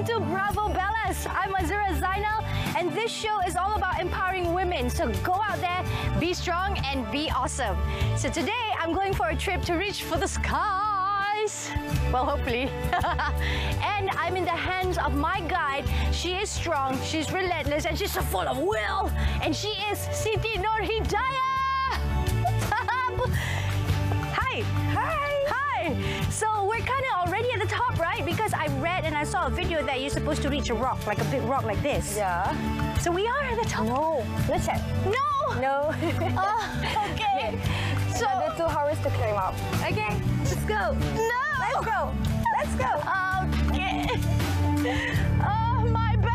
welcome to Bravo Bellas. I'm Azura Zainal, and this show is all about empowering women. So go out there, be strong, and be awesome. So today, I'm going for a trip to reach for the skies. Well, hopefully. And I'm in the hands of my guide. She is strong, she's relentless, and she's so full of will. And she is Siti Nur Hidayah. Hi. Hi. So we're kind of already at the top, right? Because I read and I saw a video that you're supposed to reach a rock, like a big rock like this. Yeah. So we are at the top. No. Let's check. No! No. Okay. So Another 2 hours to climb up. okay, let's go. No! Let's go. Let's go. Okay. Oh, my back!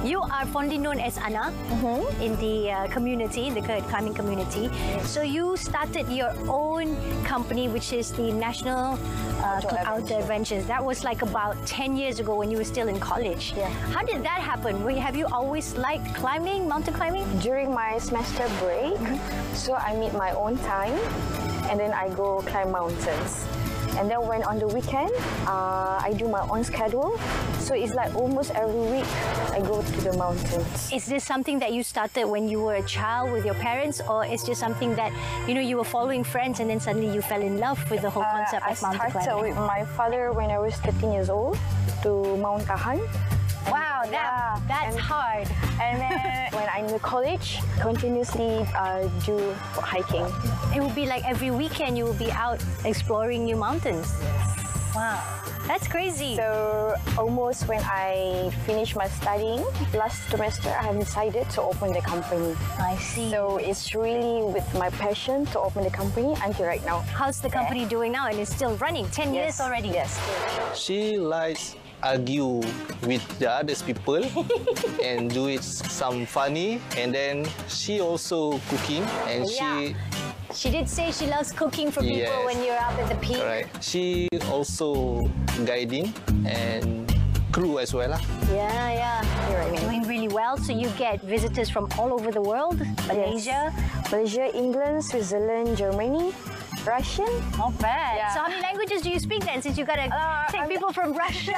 You are fondly known as Anna in the community, the climbing community. So you started your own company, which is the National Outdoor Adventures. That was like about 10 years ago when you were still in college. Yeah. How did that happen? Have you always liked climbing, mountain climbing? During my semester break, so I meet my own time, and then I go climb mountains. And then when on the weekend, I do my own schedule. So it's like almost every week I go to the mountains. Is this something that you started when you were a child with your parents, or is just something that you were following friends and then suddenly you fell in love with the whole concept of mountain I started climbing? with my father when I was 13 years old to Mount Kahan. Wow, that's hard. And then when I'm in college, continuously do hiking. It would be like every weekend you will be out exploring new mountains. Wow, that's crazy. So almost when I finish my studying, last semester I have decided to open the company. I see. So it's really with my passion to open the company until right now. How's the company doing now, and it's still running? 10 years Yes. already? Yes. She likes argue with the other people and do it some funny, and then she also cooking, and She did say she loves cooking for people Yes. when you're up at the peak. right, she also guiding and crew as well. Yeah. You're doing really well. So you get visitors from all over the world, Malaysia. Malaysia, England, Switzerland, Germany, Russian. Not bad. Yeah. So how many languages do you speak then, since you got to take people from Russia?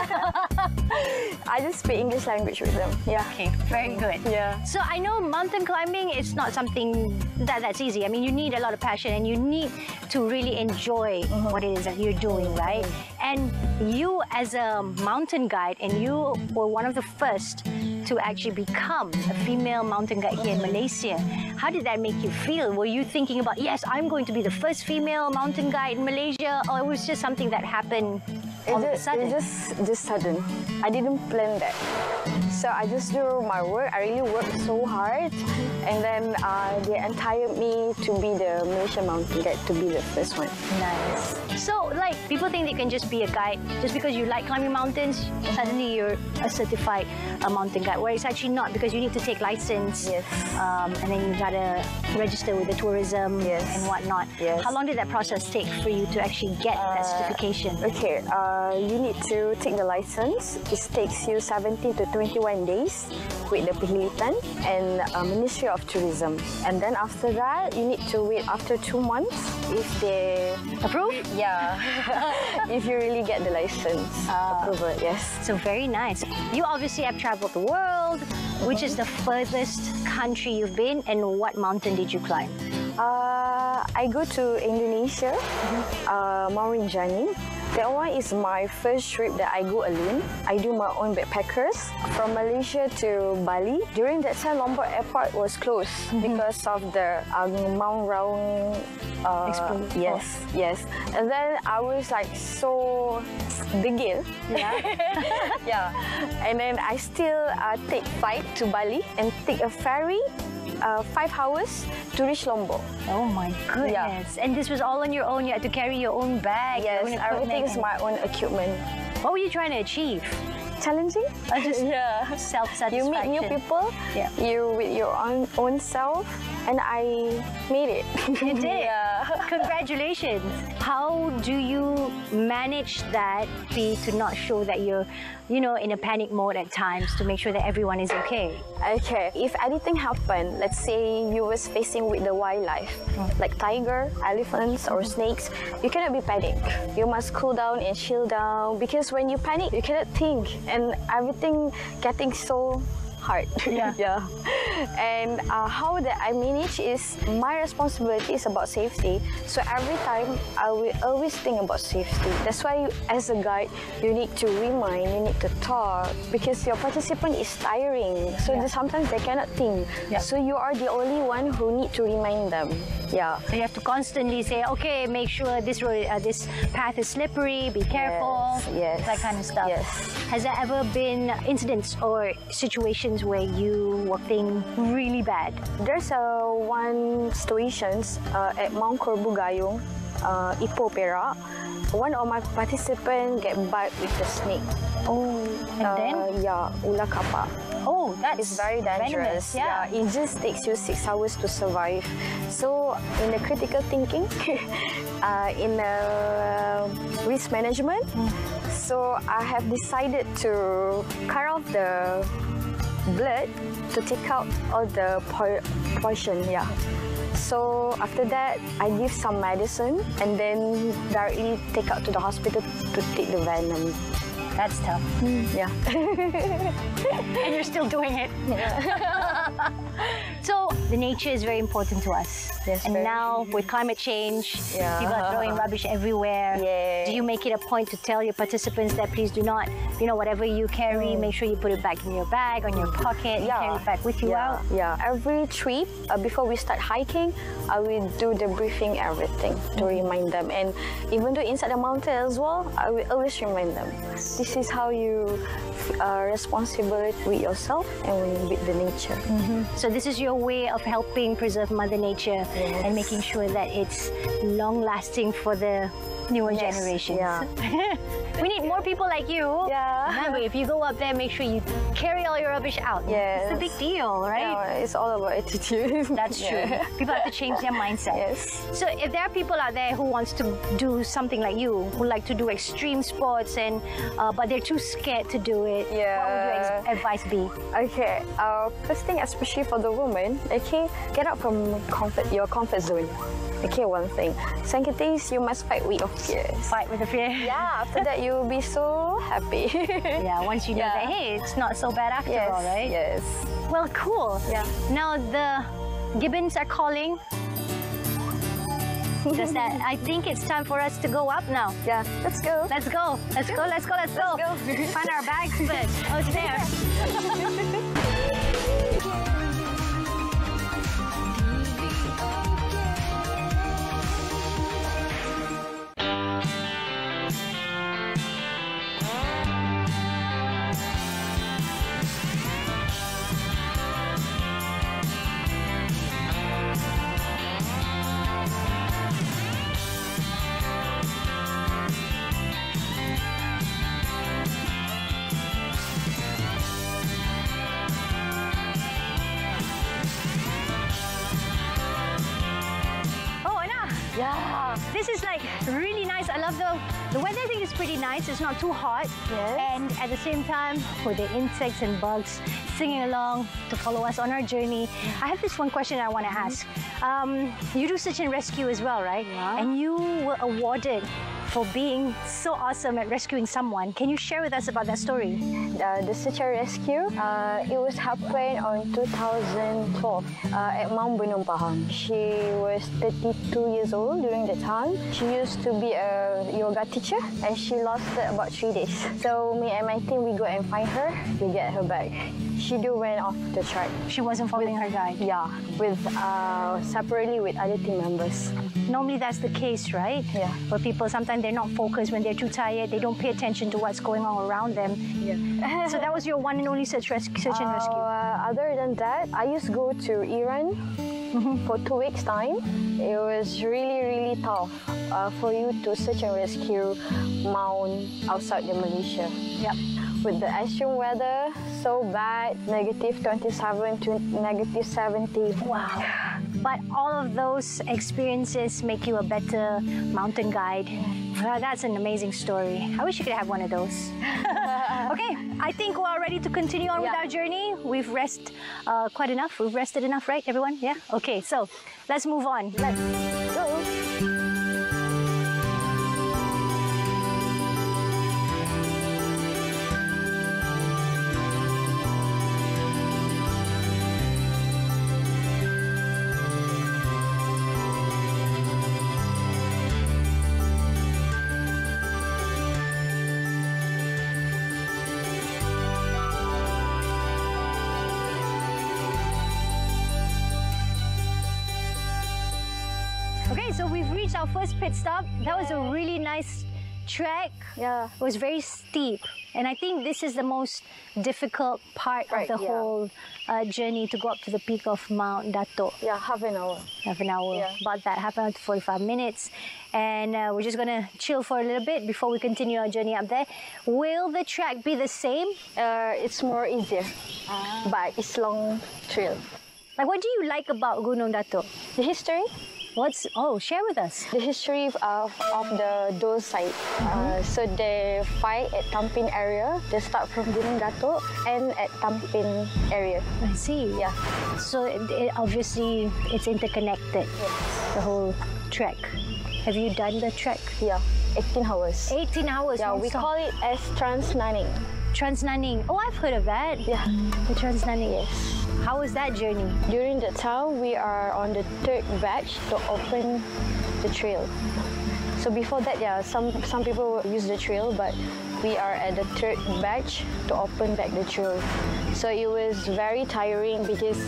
I just speak English language with them. Yeah. Okay, very good. Yeah. So I know mountain climbing is not something that's easy. I mean, you need a lot of passion and you need to really enjoy what it is that you're doing, right? And you, as a mountain guide, and you were one of the first to actually become a female mountain guide here in Malaysia. How did that make you feel? Were you thinking about, yes, I'm going to be the first female mountain guide in Malaysia, or it was just something that happened all of a sudden? It's just sudden. I didn't plan that. So I just do my work. I really worked so hard. And then they entitled me to be the Malaysian mountain guide, to be the first one. Nice. So, like, people think they can just be a guide. Just because you like climbing mountains, suddenly you're a certified mountain guide. Where it's actually not, because you need to take license. Yes. And then you gotta register with the tourism and whatnot. Yes. How long did that process take for you to actually get that certification? Okay, you need to take the license. It takes you 17 to 21 days with the Perhilitan and Ministry of Tourism. And then after that, you need to wait after 2 months if they Approve? Yeah, if you really get the license approval, yes. So very nice. You obviously have traveled the world. Which is the furthest country you've been, and what mountain did you climb? I go to Indonesia, Mount Rinjani. That one is my first trip that I go alone. I do my own backpackers from Malaysia to Bali. During that time, Lombok Airport was closed because of the Mount Raung Explosion. Yes. And then I was like so degil. Yeah. Yeah. And then I still take flight to Bali and take a ferry 5 hours to reach Lombok. Oh my goodness. And this was all on your own? You had to carry your own bag? Yes, your own everything is equipment? my own equipment. What were you trying to achieve? Challenging? Just Yeah. self-satisfaction. You meet new people, Yeah. you with your own self, and I made it. You did. Yeah. Congratulations. How do you manage that, to not show that you're, in a panic mode at times, to make sure that everyone is okay? Okay, if anything happened, let's say you was facing with the wildlife, like tiger, elephants, or snakes, you cannot be panic. You must cool down and chill down, because when you panic, you cannot think, and everything getting so hard. Yeah. Yeah. And how that I manage is my responsibility is about safety. So every time I will always think about safety. That's why as a guide, you need to remind, you need to talk, because your participant is tiring. So sometimes they cannot think. Yeah. So you are the only one who need to remind them. Yeah. So you have to constantly say, okay, make sure this road, this path is slippery, be careful, Yes. that kind of stuff. Yes. Has there ever been incidents or situations where you were feeling really bad? There's one situations at Mount Korbu Gayung, Ipoh Perak. One of my participants get bite with the snake. Oh, and then? Yeah, ular kapak. Oh, that's It's very dangerous. venomous, yeah. It just takes you 6 hours to survive. So in the critical thinking, in the risk management, so I have decided to cut off the blood to take out all the poison. Yeah. So after that, I give some medicine and then directly take out to the hospital to take the venom. That's tough. Yeah. And you're still doing it. So the nature is very important to us. Yes, and very. now with climate change, Yeah. people are throwing rubbish everywhere. Yeah. Do you make it a point to tell your participants that please do not, whatever you carry, make sure you put it back in your bag, on your pocket, and carry it back with you out? Yeah. Every trip, before we start hiking, I will do the briefing, everything to remind them. And even though inside the mountain as well, I will always remind them. This is how you are responsible with yourself and with the nature. So this is your way of helping preserve Mother Nature and making sure that it's long-lasting for the newer generations. Yeah. We need more people like you. Yeah. Remember, if you go up there, make sure you carry all your rubbish out. Yes. It's a big deal, right? Yeah, it's all about attitude. That's true. Yeah. People have to change their mindset. Yes. So if there are people out there who wants to do something like you, who like to do extreme sports, and but they're too scared to do it, what would your advice be? Okay, first thing, especially for the woman, okay, get out from your comfort zone. Okay, one thing. Second thing is you must fight with your fears. Fight with the fear. Yeah, after that you'll be so happy. Yeah, once you know that, hey, it's not so bad after all, right? Yes. Well, cool. Yeah. Now the gibbons are calling. I think it's time for us to go up now. Yeah, let's go. Let's go. Let's go. Let's go. Let's go. Find our bags first. Oh, it's there. Yeah. This is like really nice. I love the weather. I think is pretty nice. It's not too hot. Yes. And at the same time, with the insects and bugs singing along to follow us on our journey. I have this one question I want to ask. You do search and rescue as well, right? Yeah. And you were awarded for being so awesome at rescuing someone. Can you share with us about that story? The search and rescue, it was happened on 2012 at Mount Gunung Pahang. She was 32 years old during the time. She used to be a yoga teacher and she lost it about 3 days. So me and my team, we go and find her, we get her back. She do went off the track. She wasn't following her guide. Yeah, with separately with other team members. Normally that's the case, right? Yeah. Where people sometimes they're not focused, when they're too tired, they don't pay attention to what's going on around them. Yeah. So that was your one and only search and rescue? Other than that, I used to go to Iran for 2 weeks' time. It was really, really tough for you to search and rescue Mount outside the Malaysia. Yep. With the extreme weather, so bad, -27 to -70. Wow. But all of those experiences make you a better mountain guide. Well, that's an amazing story. I wish you could have one of those. Okay, I think we're ready to continue on with our journey. We've rested quite enough. We've rested enough, right, everyone? Yeah? Okay, so let's move on. Let's go. Okay, so we've reached our first pit stop. That was a really nice trek. Yeah. It was very steep. And I think this is the most difficult part of the whole journey, to go up to the peak of Mount Datuk. Yeah, half an hour. Half an hour. Yeah. About that, half an hour to 45 minutes. And we're just going to chill for a little bit before we continue our journey up there. Will the track be the same? It's more easier, but it's long trail. Like, what do you like about Gunung Datuk? The history? Share with us. The history of the Dole site. So they fight at Tampin area. They start from Gunung Datuk and at Tampin area. I see. Yeah. So obviously it's interconnected. Yes. The whole trek. Have you done the trek? Yeah. 18 hours. 18 hours. Yeah, we call it as Trans-Nanning. Trans-Nanning. Oh, I've heard of that. Yeah. The Trans-Nanning. Yes. How was that journey? During the time, we are on the 3rd batch to open the trail. So before that, yeah, some people use the trail, but we are at the 3rd batch to open back the trail. So it was very tiring because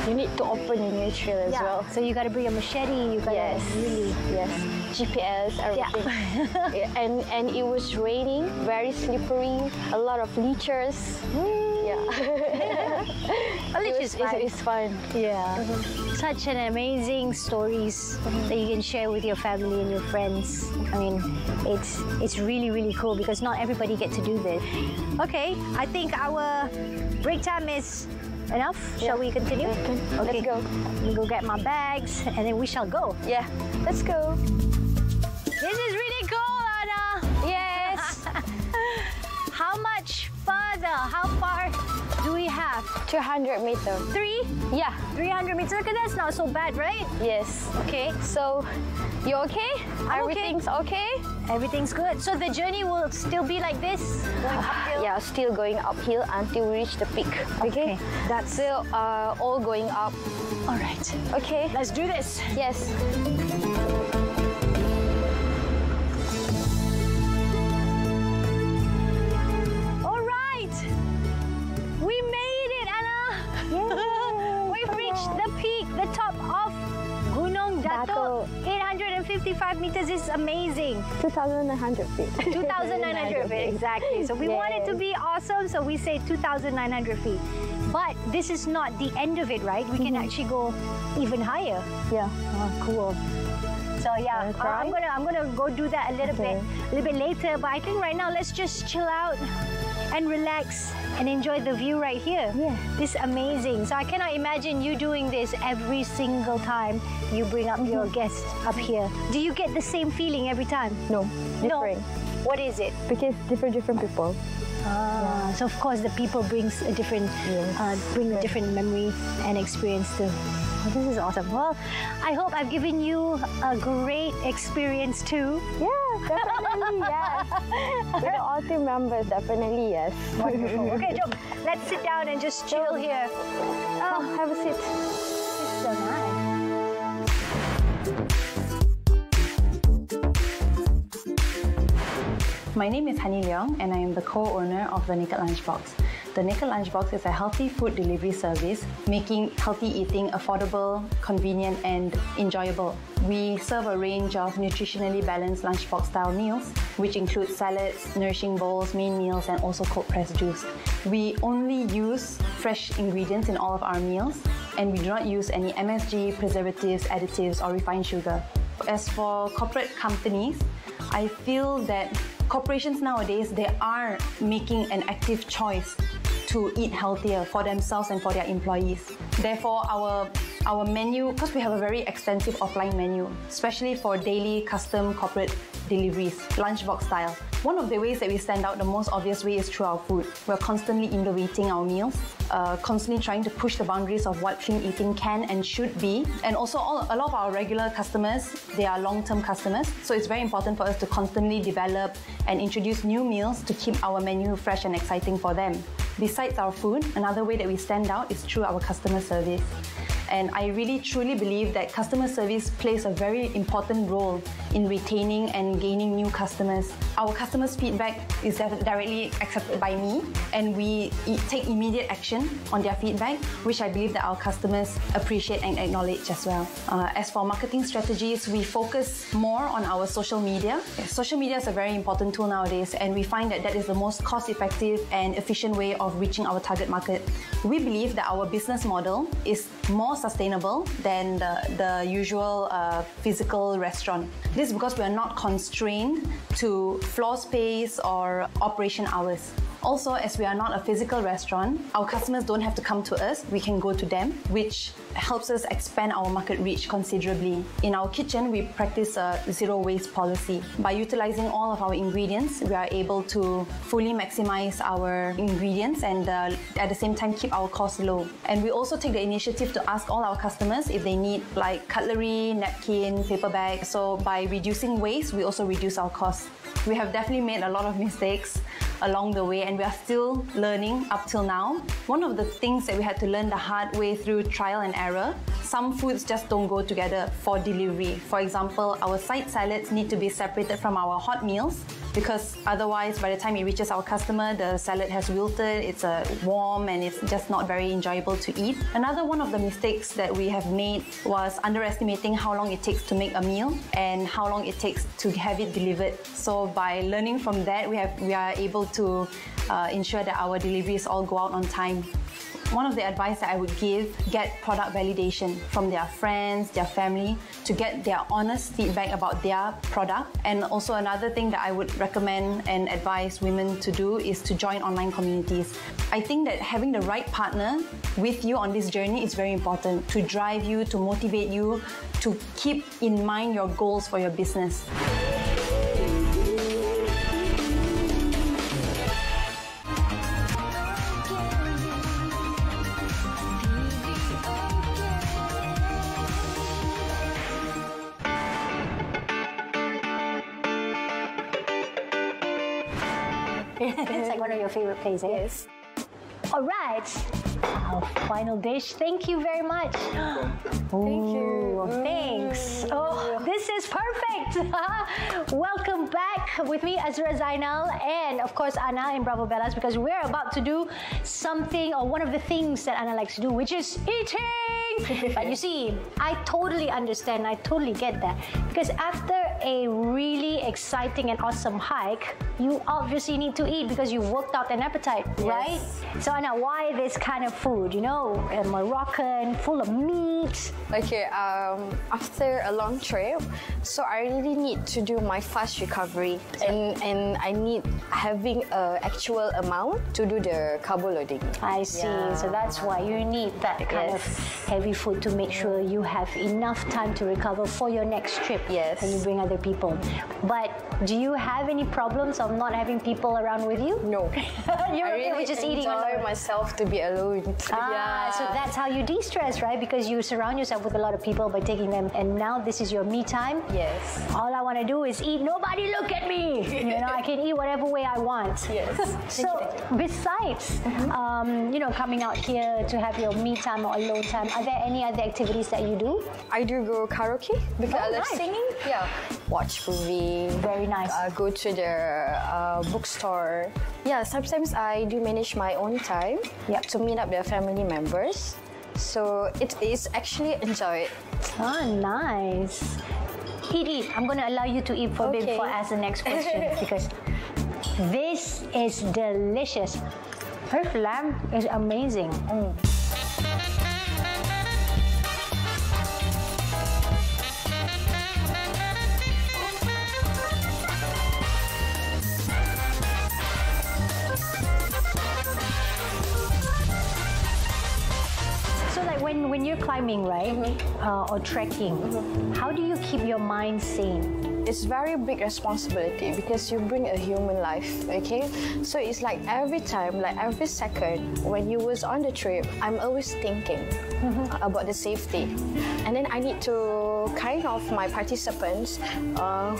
you need to open a new trail as well. So you got to bring a machete. You got to really GPS, everything. Yeah. And it was raining, very slippery, a lot of leeches. It's fun. Yeah. Such an amazing stories that you can share with your family and your friends. I mean, it's really, really cool because not everybody gets to do this. Okay, I think our break time is enough. Shall we continue? Okay. Let's go. We'll go get my bags and then we shall go. Yeah, let's go. This is really cool, Anna. Yes. How much further? How far do we have? 200 meters. 3? Yeah. 300 meters. Okay, that's not so bad, right? Yes. Okay. So, you okay? Everything's okay? Everything's good. So the journey will still be like this? Going uphill? Yeah, still going uphill until we reach the peak. Okay? That's still all going up. All right. Okay. Let's do this. Yes. The top of Gunung Datuk. 855 meters is amazing. 2,900 feet. 2,900 feet, exactly. So we want it to be awesome, so we say 2,900 feet. But this is not the end of it, right? We can actually go even higher. Yeah. Oh, cool. So yeah, I'm gonna go do that a little bit later. But I think right now let's just chill out and relax and enjoy the view right here. Yeah. This is amazing. So I cannot imagine you doing this every single time you bring up your guests up here. Do you get the same feeling every time? No, different. No. What is it? Because different people. So of course the people brings a different, bring a different memory and experience too. Well, this is awesome. Well, I hope I've given you a great experience too. Yeah, definitely, yes. With the all team members, definitely, yes. Wonderful. Okay, Jom, let's sit down and just chill here. Oh, have a seat. It's so nice. My name is Hani Leong and I am the co-owner of the Naked Lunchbox. The Nickel Lunchbox is a healthy food delivery service, making healthy eating affordable, convenient and enjoyable. We serve a range of nutritionally balanced lunchbox style meals, which include salads, nourishing bowls, main meals and also cold pressed juice. We only use fresh ingredients in all of our meals, and we do not use any MSG, preservatives, additives or refined sugar. As for corporate companies, I feel that corporations nowadays, they are making an active choice to eat healthier for themselves and for their employees. Therefore, our menu, because we have a very extensive offline menu, especially for daily custom corporate deliveries, lunchbox style. One of the ways that we stand out, the most obvious way, is through our food. We're constantly innovating our meals, constantly trying to push the boundaries of what clean eating can and should be. And also a lot of our regular customers, they are long-term customers. So it's very important for us to constantly develop and introduce new meals to keep our menu fresh and exciting for them. Besides our food, another way that we stand out is through our customer service. And I really truly believe that customer service plays a very important role in retaining and gaining new customers. Our customers' feedback is directly accepted by me, and we take immediate action on their feedback, which I believe that our customers appreciate and acknowledge as well. As for marketing strategies, we focus more on our social media. Social media is a very important tool nowadays, and we find that that is the most cost-effective and efficient way of reaching our target market. We believe that our business model is more sustainable than the usual physical restaurant. This is because we are not constrained to floor space or operation hours. Also, as we are not a physical restaurant, our customers don't have to come to us, we can go to them, which helps us expand our market reach considerably. In our kitchen, we practice a zero waste policy. By utilizing all of our ingredients, we are able to fully maximize our ingredients and at the same time keep our costs low. And we also take the initiative to ask all our customers if they need like cutlery, napkin, paper bag. So by reducing waste, we also reduce our costs. We have definitely made a lot of mistakes along the way, and we are still learning up till now. One of the things that we had to learn the hard way through trial and error, some foods just don't go together for delivery. For example, our side salads need to be separated from our hot meals, because otherwise by the time it reaches our customer, the salad has wilted, it's warm and it's just not very enjoyable to eat. Another one of the mistakes that we have made was underestimating how long it takes to make a meal and how long it takes to have it delivered. So by learning from that, we are able to ensure that our deliveries all go out on time. One of the advice that I would give, get product validation from their friends, their family, to get their honest feedback about their product. And also another thing that I would recommend and advise women to do is to join online communities. I think that having the right partner with you on this journey is very important, to drive you, to motivate you, to keep in mind your goals for your business. It's like one of your favorite places. Yes. All right. Our final dish. Thank you very much. Thank you. Thanks. Oh, this is perfect. Welcome back with me, Azura Zainal, and of course Anna in Bravo Bellas, because we're about to do something, or one of the things that Anna likes to do, which is eating. But you see, I totally understand. I totally get that, because after a really exciting and awesome hike, you obviously need to eat because you've worked out an appetite, right? So Anna, why this kind of food? You know, Moroccan, full of meat. Okay, after a long trip, so I really need to do my fast recovery, and I need having an actual amount to do the carbo loading. I see. Yeah. So that's why you need that kind of heavy food to make sure you have enough time to recover for your next trip. Yes. And you bring other people. But do you have any problems of not having people around with you? No. You're I okay really with just eating alone? myself to be alone. So that's how you de-stress, right? Because you surround yourself with a lot of people by taking them, and now this is your me time. time, Yes. all I want to do is eat. Nobody look at me. You know, I can eat whatever way I want. Yes. So besides, you know, coming out here to have your me time or alone time, are there any other activities that you do? I do go karaoke because I love nice. singing. Yeah. Watch movie. Very nice. Go to the bookstore. Yeah, sometimes I do manage my own time to meet up with family members. So it is actually enjoyed. Oh, nice. Eat. I'm going to allow you to eat for a bit Okay. before I ask the next question because this is delicious. Her lamb is amazing. So like when you're climbing, right, or trekking, how do you keep your mind sane? It's very big responsibility because you bring a human life, okay? So it's like every time, like every second, when you was on the trip, I'm always thinking about the safety. And then I need to kind of my participants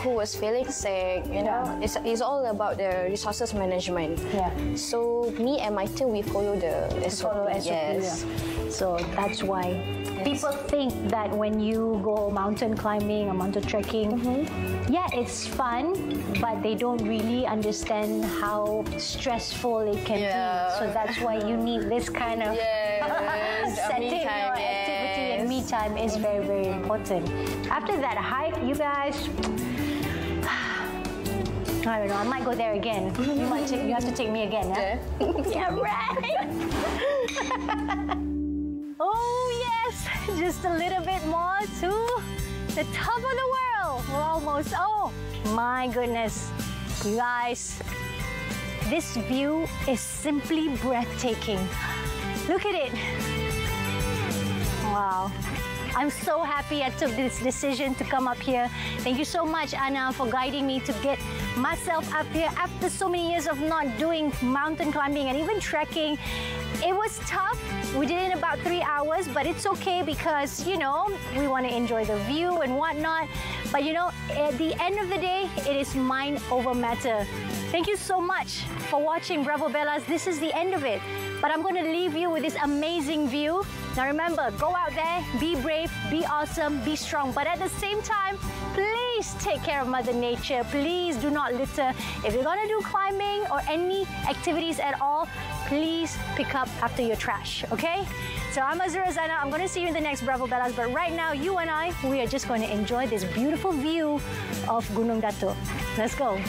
who was feeling sick, you know, it's all about the resources management. Yeah. So me and my team, we follow the SOP. Follow SOP, Yes. yeah. So that's why people think that when you go mountain climbing or mountain trekking, yeah, it's fun, but they don't really understand how stressful it can be. So that's why you need this kind of setting me time, or activity, and me time is very, very important. After that hike, you guys, I don't know, I might go there again. You have to take me again, yeah? Yeah, right. Oh yes, just a little bit more to the top of the world. We're almost, oh my goodness. You guys, this view is simply breathtaking. Look at it. Wow. I'm so happy I took this decision to come up here. Thank you so much, Anna, for guiding me to get myself up here after so many years of not doing mountain climbing and even trekking. It was tough. We did it in about 3 hours, but it's okay because, you know, we want to enjoy the view and whatnot. But, you know, at the end of the day, it is mind over matter. Thank you so much for watching Bravo Bellas. This is the end of it. But I'm going to leave you with this amazing view. Now remember, go out there, be brave, be awesome, be strong. But at the same time, please take care of Mother Nature. Please do not litter. If you're going to do climbing or any activities at all, please pick up after your trash, okay? So I'm Azura Zaina. I'm going to see you in the next Bravo Bellas. But right now, you and I, we are just going to enjoy this beautiful view of Gunung Datuk. Let's go.